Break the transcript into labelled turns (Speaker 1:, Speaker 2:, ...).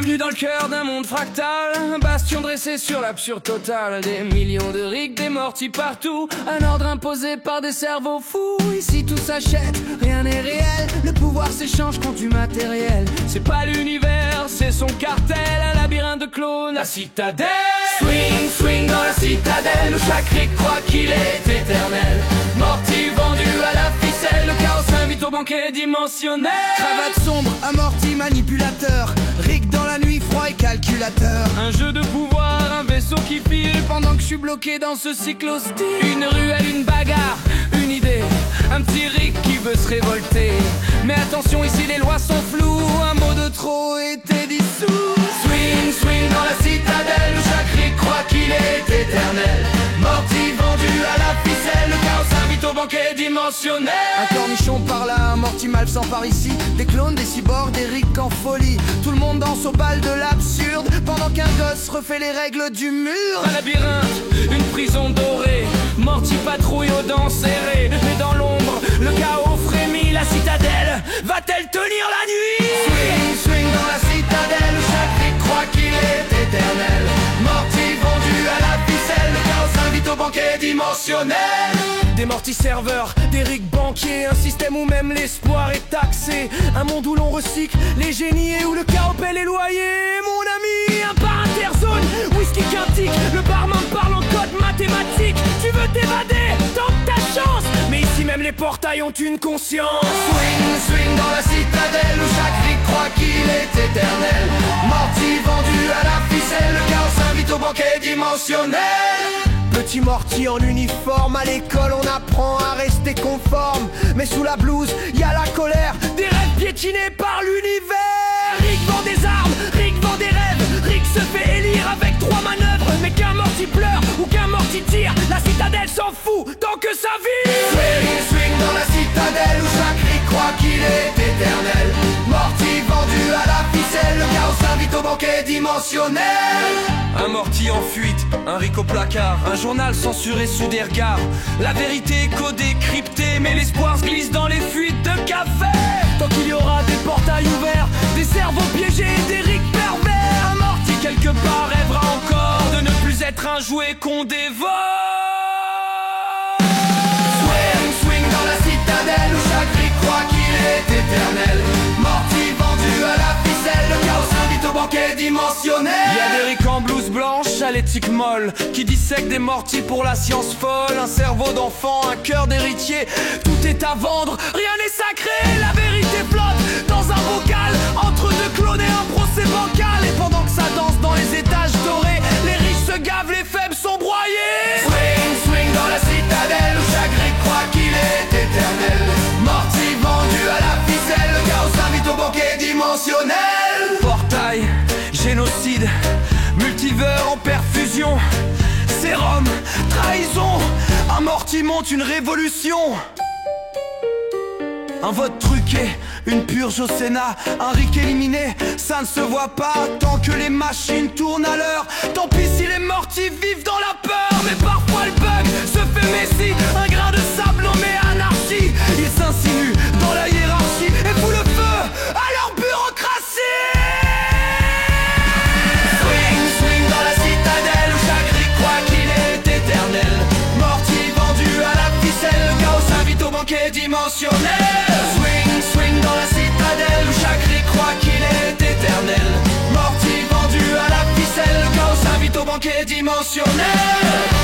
Speaker 1: Bienvenue dans le cœur d'un monde fractal, un bastion dressé sur l'absurde total. Des millions de rigs, des mortis partout, un ordre imposé par des cerveaux fous. Ici tout s'achète, rien n'est réel, le pouvoir s'échange contre du matériel. C'est pas l'univers, c'est son cartel, un labyrinthe de clones, la citadelle. Swing, swing dans la citadelle, où chaque rig croit qu'il est éternel. Morty vendu à la ficelle, le chaos s'invite au banquet dimensionnel.
Speaker 2: Cravate sombre, amorti, manipulateur, rig dans la nuit, froid et calculateur.
Speaker 1: Un jeu de pouvoir, un vaisseau qui file pendant que je suis bloqué dans ce cyclostyle. Une ruelle, une bagarre, une idée, un petit rig qui veut se révolter. Mais attention, ici les lois sont floues, un mot de trop était dissous. Swing, swing dans la citadelle, où chaque rig croit qu'il est éternel. Morty vendu à la ficelle, le chaos s'invite au banquet dimensionnel.
Speaker 2: Un cornichon par là, un morty mal s'empare ici. Des clones, des cyborgs, des rigs en folie. Tout le monde danse au bal de l'absurde, pendant qu'un gosse refait les règles du mur.
Speaker 1: Un labyrinthe, une prison dorée, Morty patrouille aux dents serrées. Mais dans l'ombre, le chaos frémit, la citadelle va-t-elle tenir la nuit?
Speaker 2: Swing, swing dans la citadelle, où chaque rig croit qu'il est éternel.
Speaker 1: Morty vendu à la ficelle, le chaos s'invite au banquet dimensionnel. Des mortis serveurs, des rigs banquiers, un système où même l'espoir est taxé. Un monde où l'on recycle les génies et où le chaos paie les loyers. Mon ami, un bar interzone, whisky quintique, le barman parle en code mathématique. Tu veux t'évader, tente ta chance, mais ici même les portails ont une conscience.
Speaker 2: Swing, swing dans la citadelle, où chaque rig croit qu'il est éternel. Morty vendu à la ficelle, le chaos s'invite au banquet dimensionnel. Petit Morty en uniforme, à l'école on apprend à rester conforme. Mais sous la blouse, y a la colère,
Speaker 1: des rêves piétinés par l'univers. Rick vend des armes, Rick vend des rêves, Rick se fait élire avec 3 manœuvres. Mais qu'un Morty pleure ou qu'un Morty tire, la citadelle s'en fout tant que ça vit.
Speaker 2: Swing, swing dans la citadelle, où chaque rig croit qu'il est éternel. Morty vendu à la ficelle, le chaos s'invite au banquet dimensionnel.
Speaker 1: Un Morty en fuite, un Rick au placard, un journal censuré sous des regards. La vérité est codée, cryptée, mais l'espoir se glisse dans les fuites de café. Tant qu'il y aura des portails ouverts, des cerveaux piégés, des Rick pervers, un Morty quelque part rêvera encore de ne plus être un jouet qu'on dévore.
Speaker 2: Swing, swing dans la citadelle, où chaque rig croit qu'il est éternel. Morty vendu à la ficelle, le chaos s'invite au banquet dimensionnel.
Speaker 1: Y a des Rick en blouse blanche à l'éthique molle, qui dissèquent des Morty pour la science folle. Un cerveau d'enfant, un cœur d'héritier, tout est à vendre, rien n'est sacré. La vérité flotte dans un bocal, entre deux clones et un procès bancal. Et pendant que ça danse dans les étages dorés, les riches se gavent, les faibles sont broyés.
Speaker 2: Swing, swing dans la citadelle, où chaque rig croit qu'il est éternel. Morty vendu à la ficelle, le chaos s'invite au banquet dimensionnel.
Speaker 1: Portail, génocide, multivers en perfusion, sérum, trahison, un Morty monte une révolution. Un vote truqué, une purge au Sénat, un Rick éliminé, ça ne se voit pas tant que les machines tournent à l'heure. Tant pis si les Morty vivent dans la peur, mais parfois le bug se fait messie. Un grain de sable nommé anarchie, ils s'insinuent dans la hiérarchie et foutent le feu à leur bureaucratie.
Speaker 2: Swing, swing dans la citadelle, où chaque rig croit qu'il est éternel.
Speaker 1: Morty vendu à la ficelle, le chaos s'invite au banquet dimensionnel.
Speaker 2: Swing, swing dans la citadelle, où chaque rig croit qu'il est éternel.
Speaker 1: Morty vendu à la ficelle, le chaos s'invite au banquet dimensionnel.